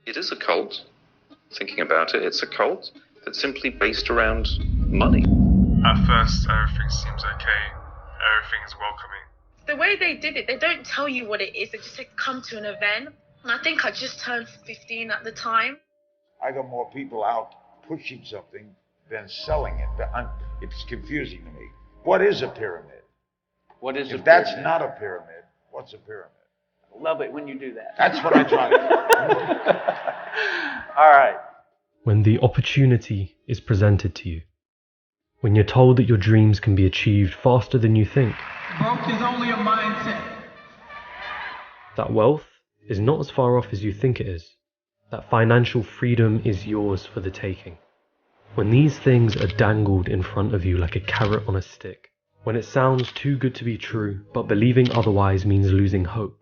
It is a cult. Thinking about it, it's a cult that's simply based around money. At first, everything seems okay. Everything is welcoming. The way they did it, they don't tell you what it is. They just say, come to an event. And I think I just turned 15 at the time. I got more people out pushing something than selling it. It's confusing to me. What is a pyramid? What is If that's not a pyramid, what's a pyramid? Love it when you do that. That's what I try to do. All right. When the opportunity is presented to you, when you're told that your dreams can be achieved faster than you think, Broke is only a mindset. that wealth is not as far off as you think it is, that financial freedom is yours for the taking. When these things are dangled in front of you like a carrot on a stick, when it sounds too good to be true, but believing otherwise means losing hope,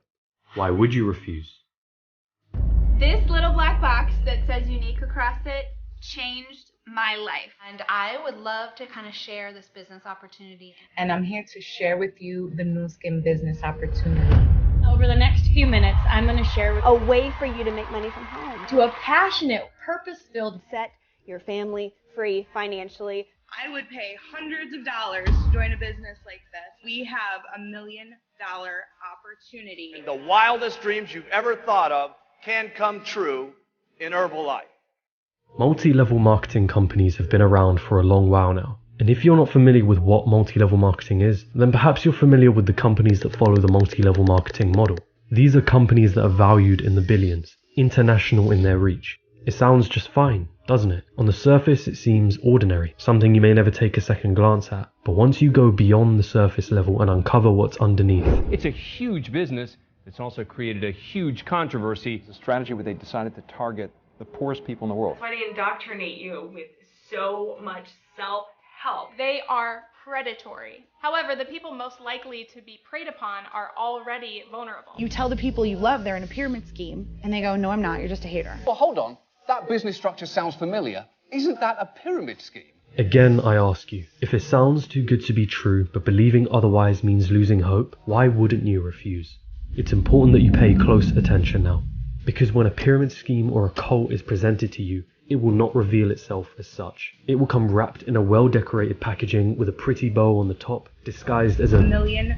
why would you refuse? This little black box that says unique across it changed my life. And I would love to kind of share this business opportunity. And I'm here to share with you the Nu Skin business opportunity. Over the next few minutes, I'm going to share a way for you to make money from home. to a passionate, purpose-filled, Set your family free financially. I would pay hundreds of dollars to join a business like this. We have $1 million opportunity. The wildest dreams you've ever thought of can come true in Herbalife. Multi-level marketing companies have been around for a long while now. And if you're not familiar with what multi-level marketing is, then perhaps you're familiar with the companies that follow the multi-level marketing model. These are companies that are valued in the billions, international in their reach. It sounds just fine, doesn't it? On the surface it seems ordinary, something you may never take a second glance at. But once you go beyond the surface level and uncover what's underneath, it's a huge business. It's also created a huge controversy. It's a strategy where they decided to target the poorest people in the world. That's why they indoctrinate you with so much self-help. They are predatory. However, the people most likely to be preyed upon are already vulnerable. You tell the people you love they're in a pyramid scheme, and they go, no, I'm not, you're just a hater. Well, hold on. That business structure sounds familiar. Isn't that a pyramid scheme? again I ask you, if it sounds too good to be true, but believing otherwise means losing hope, why wouldn't you refuse? It's important that you pay close attention now, because when a pyramid scheme or a cult is presented to you, it will not reveal itself as such. It will come wrapped in a well-decorated packaging with a pretty bow on the top, disguised as $1 million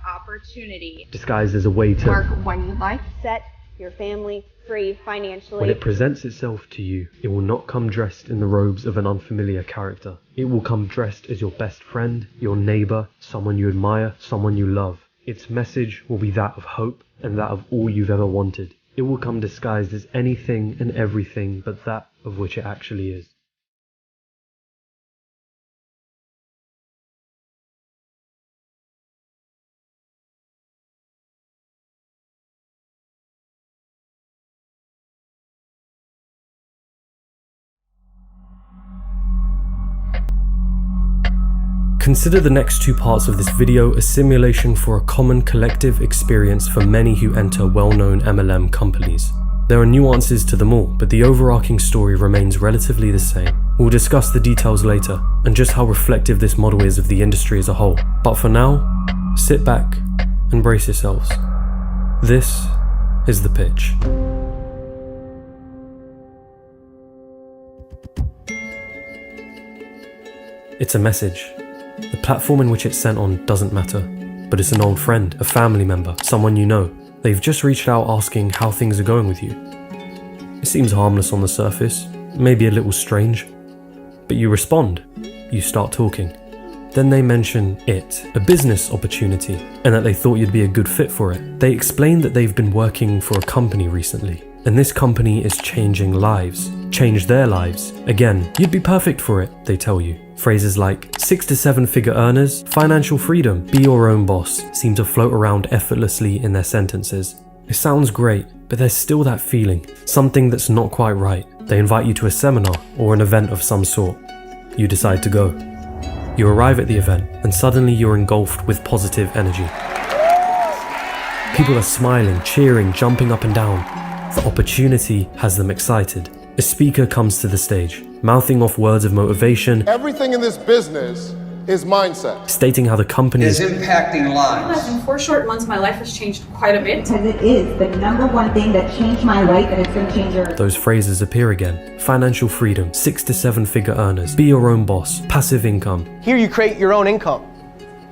opportunity. Disguised as a way to work when you like, set your family free financially. When it presents itself to you, it will not come dressed in the robes of an unfamiliar character. It will come dressed as your best friend, your neighbor, someone you admire, someone you love. Its message will be that of hope and that of all you've ever wanted. It will come disguised as anything and everything but that of which it actually is. Consider the next two parts of this video a simulation for a common collective experience for many who enter well-known MLM companies. There are nuances to them all, but the overarching story remains relatively the same. We'll discuss the details later, and just how reflective this model is of the industry as a whole. But for now, sit back and brace yourselves. This is the pitch. It's a message. The platform in which it's sent on doesn't matter, but it's an old friend, a family member, someone you know. They've just reached out asking how things are going with you. It seems harmless on the surface, maybe a little strange, but you respond, you start talking. Then they mention it, a business opportunity, and that they thought you'd be a good fit for it. They explain that they've been working for a company recently, and this company is changing lives, change their lives. Again, you'd be perfect for it, they tell you. Phrases like 6 to 7 figure earners, financial freedom, be your own boss seem to float around effortlessly in their sentences. It sounds great, but there's still that feeling, something that's not quite right. They invite you to a seminar or an event of some sort. You decide to go. You arrive at the event and suddenly you're engulfed with positive energy. People are smiling, cheering, jumping up and down. The opportunity has them excited. A speaker comes to the stage, mouthing off words of motivation. Everything in this business is mindset. Stating how the company is impacting lives. In 4 short months, my life has changed quite a bit. Because it is the #1 thing that changed my life, and it's going to change yours. Those phrases appear again. Financial freedom, 6 to 7 figure earners, be your own boss, passive income. Here you create your own income.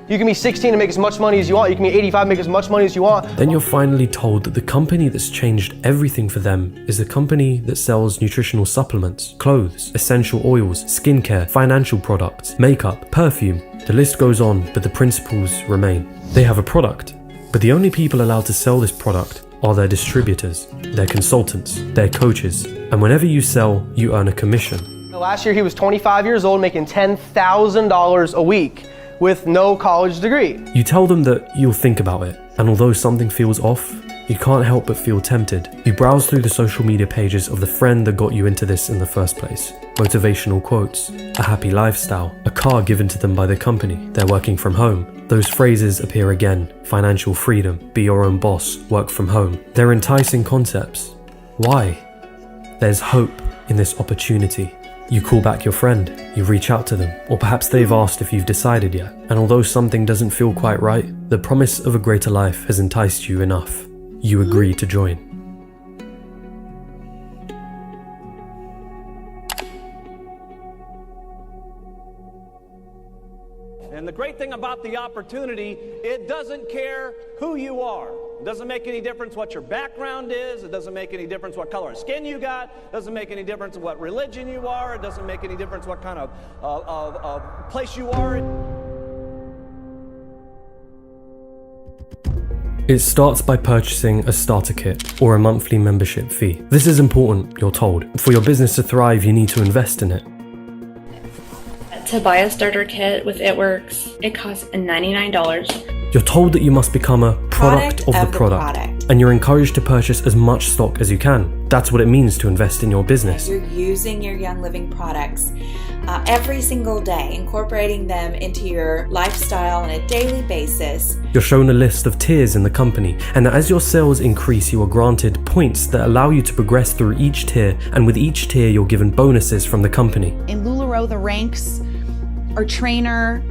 You can be 16 and make as much money as you want. You can be 85 and make as much money as you want. Then you're finally told that the company that's changed everything for them is the company that sells nutritional supplements, clothes, essential oils, skincare, financial products, makeup, perfume. The list goes on, but the principles remain. They have a product, but the only people allowed to sell this product are their distributors, their consultants, their coaches. And whenever you sell, you earn a commission. Last year he was 25 years old, making $10,000 a week with no college degree. You tell them that you'll think about it, and although something feels off, you can't help but feel tempted. You browse through the social media pages of the friend that got you into this in the first place. Motivational quotes, a happy lifestyle, a car given to them by the company, they're working from home. Those phrases appear again: financial freedom, be your own boss, work from home. They're enticing concepts. Why? There's hope in this opportunity. You call back your friend, you reach out to them, or perhaps they've asked if you've decided yet. And although something doesn't feel quite right, the promise of a greater life has enticed you enough. You agree to join. And the great thing about the opportunity, it doesn't care who you are. It doesn't make any difference what your background is. It doesn't make any difference what color of skin you got. It doesn't make any difference what religion you are. It doesn't make any difference what kind of place you are in. It starts by purchasing a starter kit or a monthly membership fee. This is important, you're told. For your business to thrive, you need to invest in it. To buy a starter kit with It Works, it costs $99. You're told that you must become a product of the product, and you're encouraged to purchase as much stock as you can. That's what it means to invest in your business. You're using your Young Living products every single day, incorporating them into your lifestyle on a daily basis. You're shown a list of tiers in the company, and as your sales increase, you are granted points that allow you to progress through each tier, and with each tier, you're given bonuses from the company. In LuLaRoe, the ranks are trainer,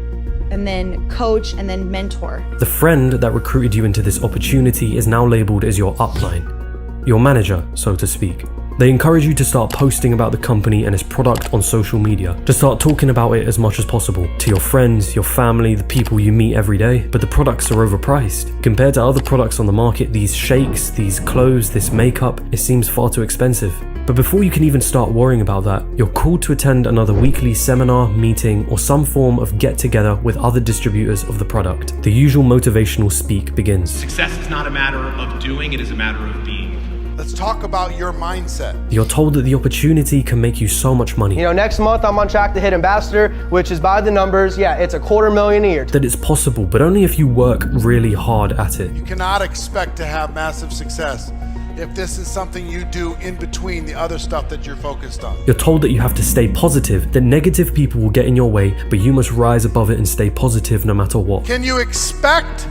and then coach, and then mentor. The friend that recruited you into this opportunity is now labeled as your upline, your manager, so to speak. They encourage you to start posting about the company and its product on social media, to start talking about it as much as possible to your friends, your family, the people you meet every day. But the products are overpriced. Compared to other products on the market, these shakes, these clothes, this makeup, it seems far too expensive. But before you can even start worrying about that, you're called to attend another weekly seminar, meeting, or some form of get-together with other distributors of the product. The usual motivational speak begins. Success is not a matter of doing, it is a matter of being. Let's talk about your mindset. You're told that the opportunity can make you so much money. You know, next month I'm on track to hit ambassador, which is by the numbers, yeah, it's $250,000 a year. That it's possible, but only if you work really hard at it. You cannot expect to have massive success if this is something you do in between the other stuff that you're focused on. You're told that you have to stay positive, that negative people will get in your way, but you must rise above it and stay positive no matter what. Can you expect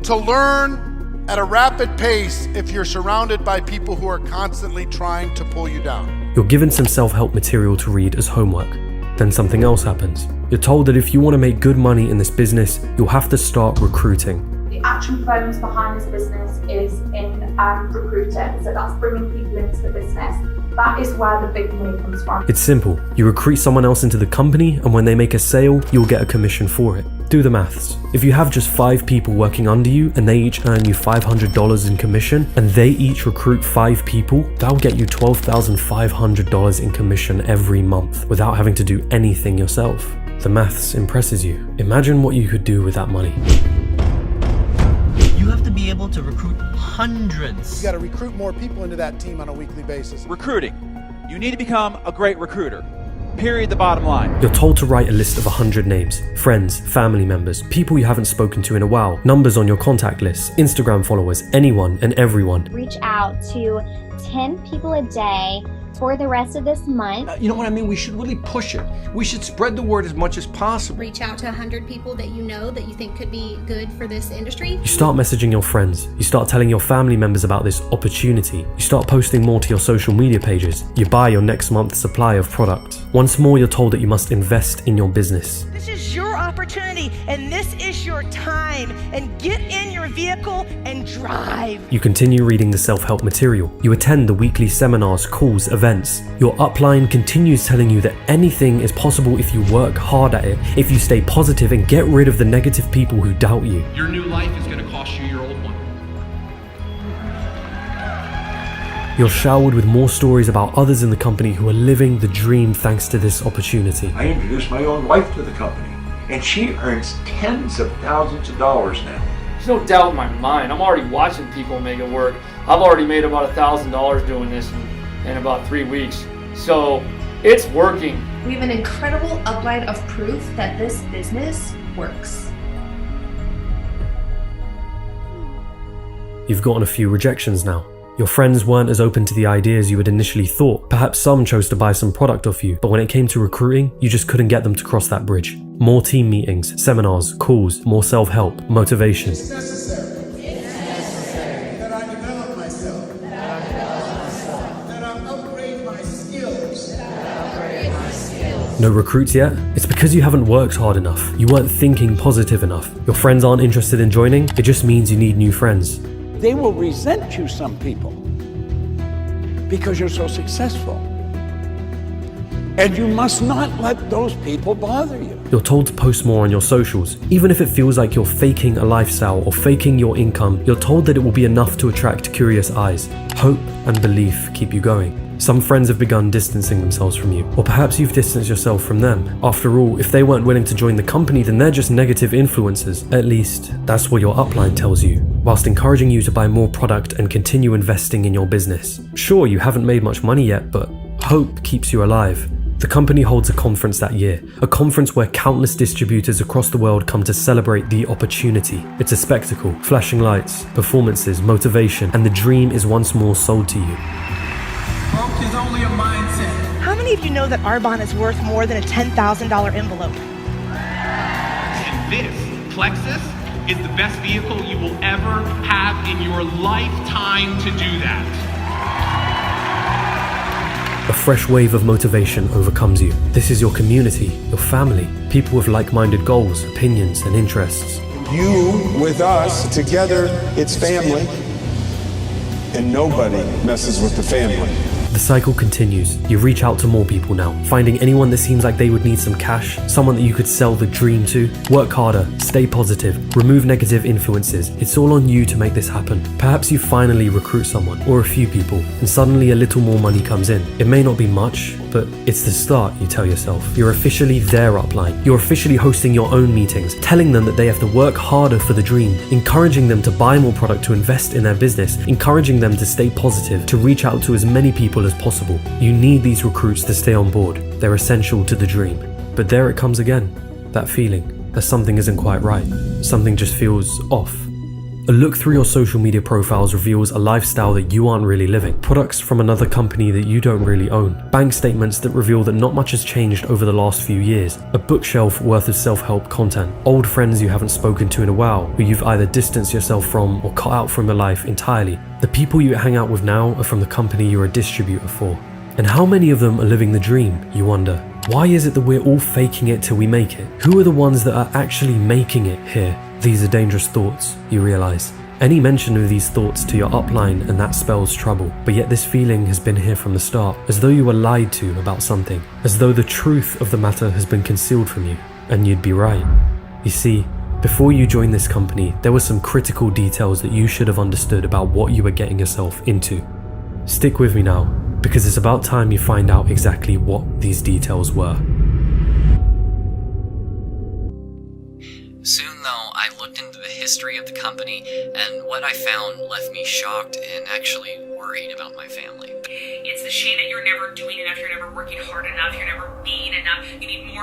to learn at a rapid pace if you're surrounded by people who are constantly trying to pull you down? You're given some self-help material to read as homework. Then something else happens. You're told that if you want to make good money in this business, you'll have to start recruiting. The actual bones behind this business is in recruiting, so that's bringing people into the business. That is where the big money comes from. It's simple. You recruit someone else into the company, and when they make a sale, you'll get a commission for it. Do the maths. If you have just 5 people working under you and they each earn you $500 in commission, and they each recruit 5 people, that'll get you $12,500 in commission every month without having to do anything yourself. The maths impresses you. Imagine what you could do with that money. You have to be able to recruit hundreds. You got to recruit more people into that team on a weekly basis. Recruiting. You need to become a great recruiter. Period, the bottom line. You're told to write a list of 100 names, friends, family members, people you haven't spoken to in a while, numbers on your contact list, Instagram followers, anyone and everyone. Reach out to 10 people a day for the rest of this month. You know what I mean? We should really push it. We should spread the word as much as possible. Reach out to 100 people that you know that you think could be good for this industry. You start messaging your friends. You start telling your family members about this opportunity. You start posting more to your social media pages. You buy your next month's supply of product. Once more, you're told that you must invest in your business. This is your opportunity opportunity, and this is your time. And get in your vehicle and drive. You continue reading the self-help material. You attend the weekly seminars, calls, events. Your upline continues telling you that anything is possible if you work hard at it, if you stay positive and get rid of the negative people who doubt you. Your new life is going to cost you your old one. You're showered with more stories about others in the company who are living the dream thanks to this opportunity. I introduced my own wife to the company, and she earns tens of thousands of dollars now. There's no doubt in my mind. I'm already watching people make it work. I've already made about $1,000 doing this in about 3 weeks. So it's working. We have an incredible upline of proof that this business works. You've gotten a few rejections now. Your friends weren't as open to the ideas you had initially thought. Perhaps some chose to buy some product off you, but when it came to recruiting, you just couldn't get them to cross that bridge. More team meetings, seminars, calls, more self-help, motivation. It's necessary that I develop myself, that I upgrade my skills. No recruits yet? It's because you haven't worked hard enough. You weren't thinking positive enough. Your friends aren't interested in joining, it just means you need new friends. They will resent you, some people, because you're so successful. And you must not let those people bother you. You're told to post more on your socials. Even if it feels like you're faking a lifestyle or faking your income, you're told that it will be enough to attract curious eyes. Hope and belief keep you going. Some friends have begun distancing themselves from you, or perhaps you've distanced yourself from them. After all, if they weren't willing to join the company, then they're just negative influencers. At least, that's what your upline tells you, whilst encouraging you to buy more product and continue investing in your business. Sure, you haven't made much money yet, but hope keeps you alive. The company holds a conference that year, a conference where countless distributors across the world come to celebrate the opportunity. It's a spectacle, flashing lights, performances, motivation, and the dream is once more sold to you. Broke is only a mindset. How many of you know that Arbonne is worth more than a $10,000 envelope? And this, Plexus, is the best vehicle you will ever have in your lifetime to do that. A fresh wave of motivation overcomes you. This is your community, your family, people with like-minded goals, opinions, and interests. You with us, together, it's family. And nobody messes with the family. The cycle continues. You reach out to more people now, finding anyone that seems like they would need some cash, someone that you could sell the dream to. Work harder, stay positive, remove negative influences. It's all on you to make this happen. Perhaps you finally recruit someone, or a few people, and suddenly a little more money comes in. It may not be much, but it's the start, you tell yourself. You're officially their upline. You're officially hosting your own meetings, telling them that they have to work harder for the dream, encouraging them to buy more product to invest in their business, encouraging them to stay positive, to reach out to as many people as possible. You need these recruits to stay on board. They're essential to the dream. But there it comes again, that feeling that something isn't quite right. Something just feels off. A look through your social media profiles reveals a lifestyle that you aren't really living. Products from another company that you don't really own. Bank statements that reveal that not much has changed over the last few years. A bookshelf worth of self-help content. Old friends you haven't spoken to in a while, who you've either distanced yourself from or cut out from your life entirely. The people you hang out with now are from the company you're a distributor for. And how many of them are living the dream, you wonder? Why is it that we're all faking it till we make it? Who are the ones that are actually making it here? These are dangerous thoughts, you realize. Any mention of these thoughts to your upline and that spells trouble. But yet this feeling has been here from the start, as though you were lied to about something, as though the truth of the matter has been concealed from you. And you'd be right. You see, before you joined this company, there were some critical details that you should have understood about what you were getting yourself into. Stick with me now, because it's about time you find out exactly what these details were. Soon, though, I looked into the history of the company, and what I found left me shocked and actually worried about my family. It's a shame that you're never doing enough, you're never working hard enough, you're never being enough. You need more.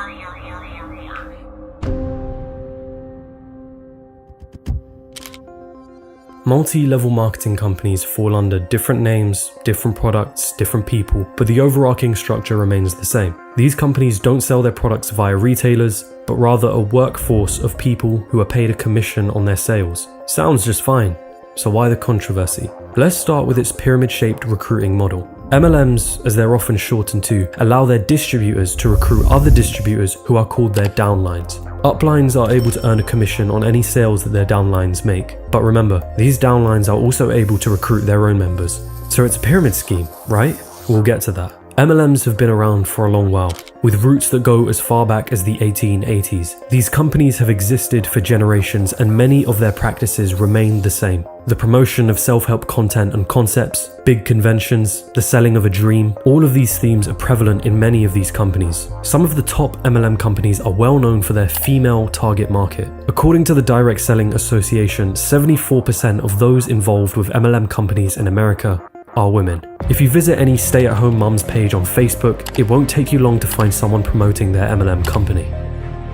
Multi-level marketing companies fall under different names, different products, different people, but the overarching structure remains the same. These companies don't sell their products via retailers, but rather a workforce of people who are paid a commission on their sales. Sounds just fine. So why the controversy? Let's start with its pyramid-shaped recruiting model. MLMs, as they're often shortened to, allow their distributors to recruit other distributors who are called their downlines. Uplines are able to earn a commission on any sales that their downlines make. But remember, these downlines are also able to recruit their own members. So it's a pyramid scheme, right? We'll get to that. MLMs have been around for a long while, with roots that go as far back as the 1880s. These companies have existed for generations and many of their practices remain the same. The promotion of self-help content and concepts, big conventions, the selling of a dream, all of these themes are prevalent in many of these companies. Some of the top MLM companies are well known for their female target market. According to the Direct Selling Association, 74% of those involved with MLM companies in America are women. If you visit any stay-at-home mums page on Facebook, it won't take you long to find someone promoting their MLM company.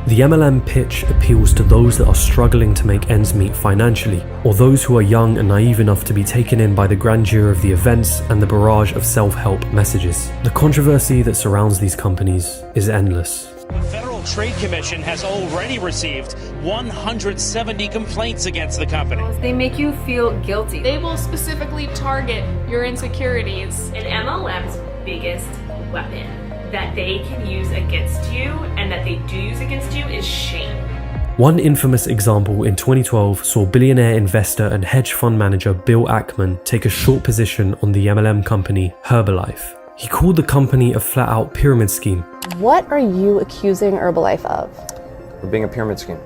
The MLM pitch appeals to those that are struggling to make ends meet financially, or those who are young and naive enough to be taken in by the grandeur of the events and the barrage of self-help messages. The controversy that surrounds these companies is endless. The Federal Trade Commission has already received 170 complaints against the company. They make you feel guilty. They will specifically target your insecurities. An MLM's biggest weapon that they can use against you and that they do use against you is shame. One infamous example in 2012 saw billionaire investor and hedge fund manager Bill Ackman take a short position on the MLM company Herbalife. He called the company a flat-out pyramid scheme. What are you accusing Herbalife of? Of being a pyramid scheme.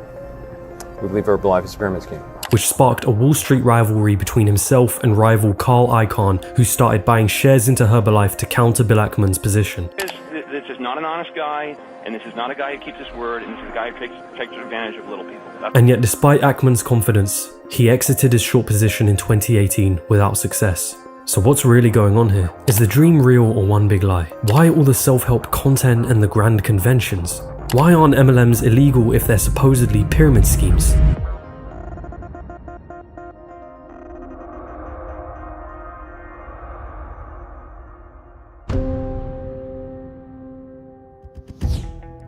We believe Herbalife is a pyramid scheme. Which sparked a Wall Street rivalry between himself and rival Carl Icahn, who started buying shares into Herbalife to counter Bill Ackman's position. This is not an honest guy, and this is not a guy who keeps his word, and this is a guy who takes advantage of little people. And yet, despite Ackman's confidence, he exited his short position in 2018 without success. So what's really going on here? Is the dream real or one big lie? Why all the self-help content and the grand conventions? Why aren't MLMs illegal if they're supposedly pyramid schemes?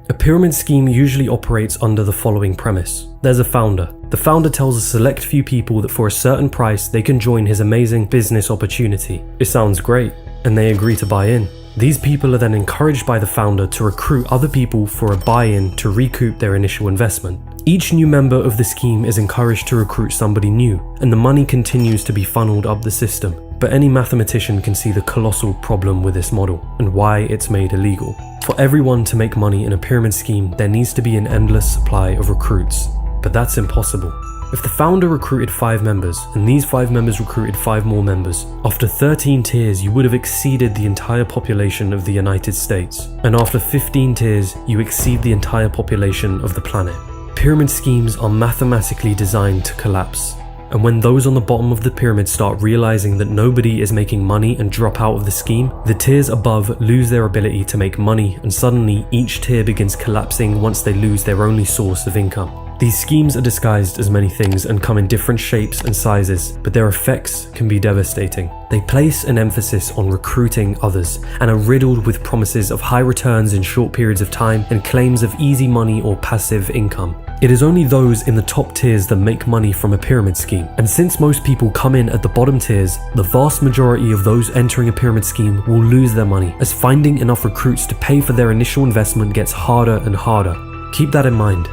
A pyramid scheme usually operates under the following premise. There's a founder. The founder tells a select few people that for a certain price they can join his amazing business opportunity. It sounds great, and they agree to buy in. These people are then encouraged by the founder to recruit other people for a buy-in to recoup their initial investment. Each new member of the scheme is encouraged to recruit somebody new, and the money continues to be funneled up the system. But any mathematician can see the colossal problem with this model, and why it's made illegal. For everyone to make money in a pyramid scheme, there needs to be an endless supply of recruits. But that's impossible. If the founder recruited 5 members, and these 5 members recruited 5 more members, after 13 tiers you would have exceeded the entire population of the United States. And after 15 tiers, you exceed the entire population of the planet. Pyramid schemes are mathematically designed to collapse. And when those on the bottom of the pyramid start realizing that nobody is making money and drop out of the scheme, the tiers above lose their ability to make money, and suddenly each tier begins collapsing once they lose their only source of income. These schemes are disguised as many things and come in different shapes and sizes, but their effects can be devastating. They place an emphasis on recruiting others and are riddled with promises of high returns in short periods of time and claims of easy money or passive income. It is only those in the top tiers that make money from a pyramid scheme, and since most people come in at the bottom tiers, the vast majority of those entering a pyramid scheme will lose their money, as finding enough recruits to pay for their initial investment gets harder and harder. Keep that in mind.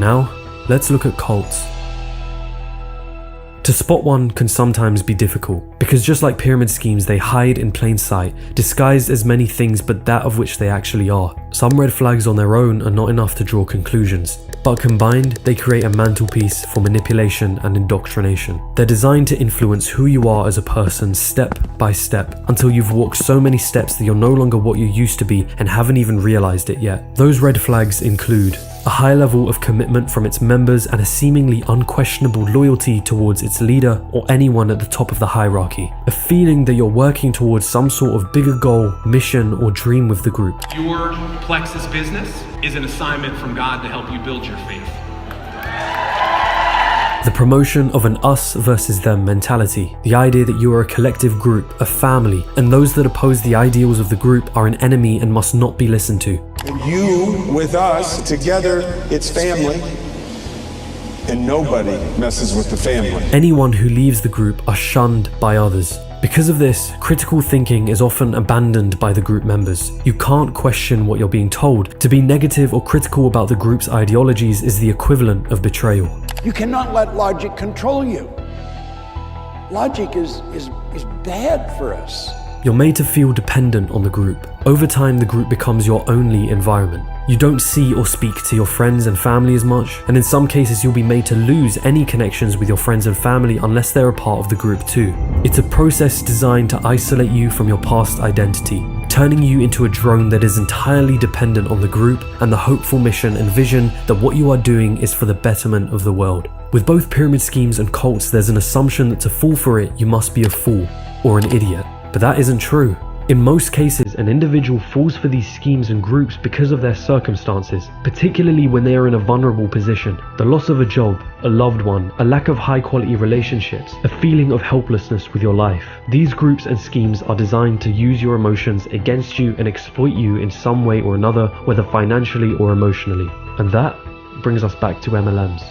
Now, let's look at cults. To spot one can sometimes be difficult, because just like pyramid schemes, they hide in plain sight, disguised as many things but that of which they actually are. Some red flags on their own are not enough to draw conclusions, but combined, they create a mantelpiece for manipulation and indoctrination. They're designed to influence who you are as a person step by step, until you've walked so many steps that you're no longer what you used to be and haven't even realized it yet. Those red flags include a high level of commitment from its members and a seemingly unquestionable loyalty towards its leader or anyone at the top of the hierarchy. A feeling that you're working towards some sort of bigger goal, mission, or dream with the group. Your Plexus business is an assignment from God to help you build your faith. The promotion of an us versus them mentality. The idea that you are a collective group, a family, and those that oppose the ideals of the group are an enemy and must not be listened to. You with us, together it's family, and nobody messes with the family. Anyone who leaves the group are shunned by others. Because of this, critical thinking is often abandoned by the group members. You can't question what you're being told. To be negative or critical about the group's ideologies is the equivalent of betrayal. You cannot let logic control you. Logic is bad for us. You're made to feel dependent on the group. Over time, the group becomes your only environment. You don't see or speak to your friends and family as much, and in some cases you'll be made to lose any connections with your friends and family unless they're a part of the group too. It's a process designed to isolate you from your past identity, turning you into a drone that is entirely dependent on the group and the hopeful mission and vision that what you are doing is for the betterment of the world. With both pyramid schemes and cults, there's an assumption that to fall for it, you must be a fool or an idiot. But that isn't true. In most cases, an individual falls for these schemes and groups because of their circumstances, particularly when they are in a vulnerable position. The loss of a job, a loved one, a lack of high-quality relationships, a feeling of helplessness with your life. These groups and schemes are designed to use your emotions against you and exploit you in some way or another, whether financially or emotionally. And that brings us back to MLMs.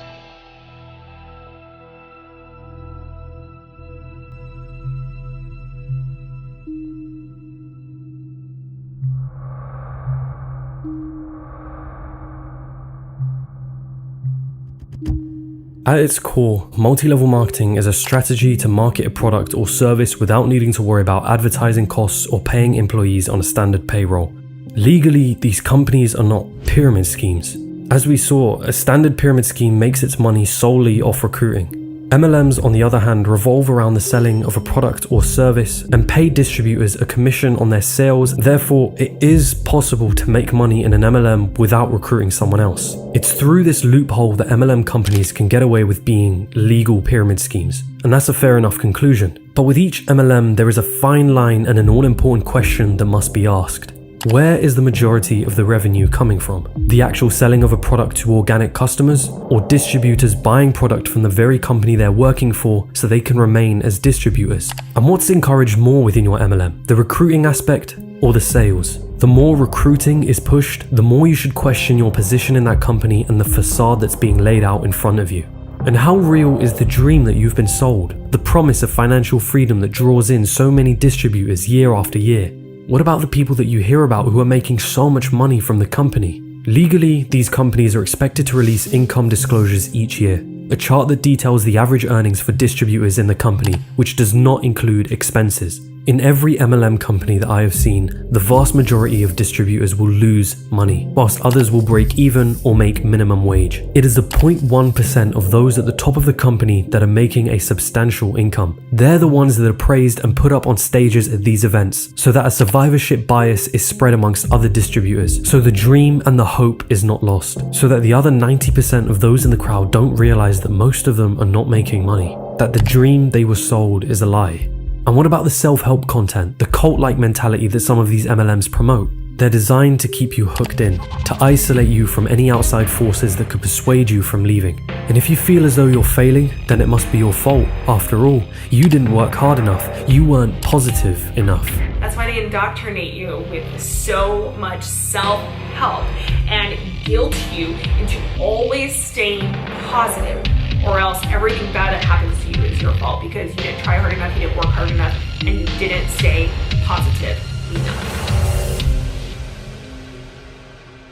At its core, multi-level marketing is a strategy to market a product or service without needing to worry about advertising costs or paying employees on a standard payroll. Legally, these companies are not pyramid schemes. As we saw, a standard pyramid scheme makes its money solely off recruiting. MLMs, on the other hand, revolve around the selling of a product or service and pay distributors a commission on their sales. Therefore, it is possible to make money in an MLM without recruiting someone else. It's through this loophole that MLM companies can get away with being legal pyramid schemes. And that's a fair enough conclusion. But with each MLM, there is a fine line and an all-important question that must be asked. Where is the majority of the revenue coming from? The actual selling of a product to organic customers, or distributors buying product from the very company they're working for so they can remain as distributors? And what's encouraged more within your MLM? The recruiting aspect or the sales? The more recruiting is pushed, the more you should question your position in that company and the facade that's being laid out in front of you. And how real is the dream that you've been sold? The promise of financial freedom that draws in so many distributors year after year? What about the people that you hear about who are making so much money from the company? Legally, these companies are expected to release income disclosures each year, a chart that details the average earnings for distributors in the company, which does not include expenses. In every MLM company that I have seen, the vast majority of distributors will lose money, whilst others will break even or make minimum wage. It is the 0.1% of those at the top of the company that are making a substantial income. They're the ones that are praised and put up on stages at these events, so that a survivorship bias is spread amongst other distributors, so the dream and the hope is not lost, so that the other 90% of those in the crowd don't realize that most of them are not making money, that the dream they were sold is a lie. And what about the self-help content, the cult-like mentality that some of these MLMs promote? They're designed to keep you hooked in, to isolate you from any outside forces that could persuade you from leaving. And if you feel as though you're failing, then it must be your fault. After all, you didn't work hard enough. You weren't positive enough. That's why they indoctrinate you with so much self-help and guilt you into always staying positive, or else everything bad that happens to you is your fault because you didn't try hard enough, you didn't work hard enough, and you didn't stay positive enough.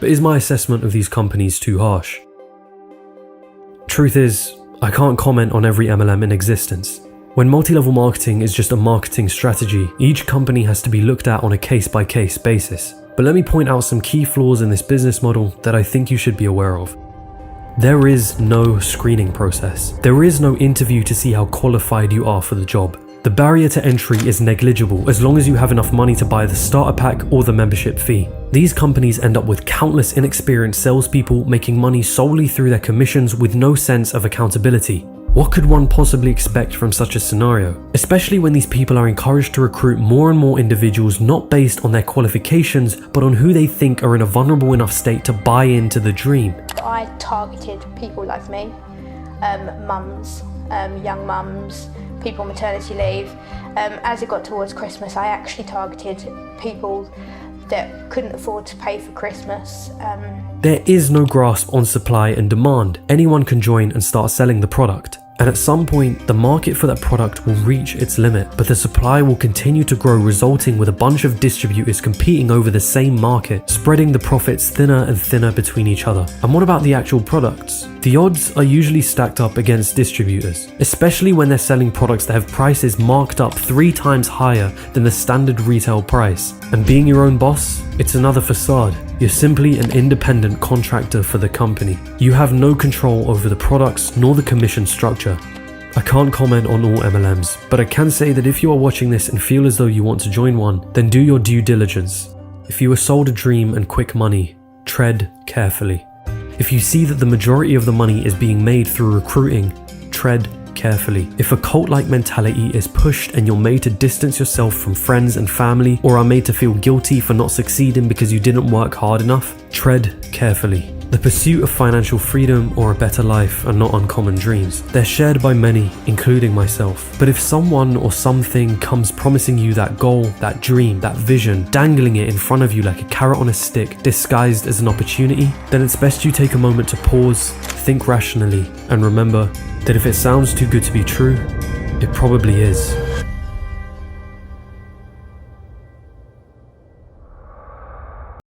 But is my assessment of these companies too harsh? Truth is, I can't comment on every MLM in existence. When multi-level marketing is just a marketing strategy, each company has to be looked at on a case-by-case basis. But let me point out some key flaws in this business model that I think you should be aware of. There is no screening process. There is no interview to see how qualified you are for the job. The barrier to entry is negligible as long as you have enough money to buy the starter pack or the membership fee. These companies end up with countless inexperienced salespeople making money solely through their commissions with no sense of accountability. What could one possibly expect from such a scenario? Especially when these people are encouraged to recruit more and more individuals not based on their qualifications, but on who they think are in a vulnerable enough state to buy into the dream. I targeted people like me, mums, young mums, people on maternity leave. As it got towards Christmas, I actually targeted people that couldn't afford to pay for Christmas. There is no grasp on supply and demand. Anyone can join and start selling the product. And at some point, the market for that product will reach its limit, but the supply will continue to grow, resulting with a bunch of distributors competing over the same market, spreading the profits thinner and thinner between each other. And what about the actual products? The odds are usually stacked up against distributors, especially when they're selling products that have prices marked up 3 times higher than the standard retail price. And being your own boss, it's another facade. You're simply an independent contractor for the company. You have no control over the products nor the commission structure. I can't comment on all MLMs, but I can say that if you are watching this and feel as though you want to join one, then do your due diligence. If you were sold a dream and quick money, tread carefully. If you see that the majority of the money is being made through recruiting, tread carefully. If a cult-like mentality is pushed and you're made to distance yourself from friends and family, or are made to feel guilty for not succeeding because you didn't work hard enough, tread carefully. The pursuit of financial freedom or a better life are not uncommon dreams. They're shared by many, including myself. But if someone or something comes promising you that goal, that dream, that vision, dangling it in front of you like a carrot on a stick, disguised as an opportunity, then it's best you take a moment to pause, think rationally, and remember that if it sounds too good to be true, it probably is.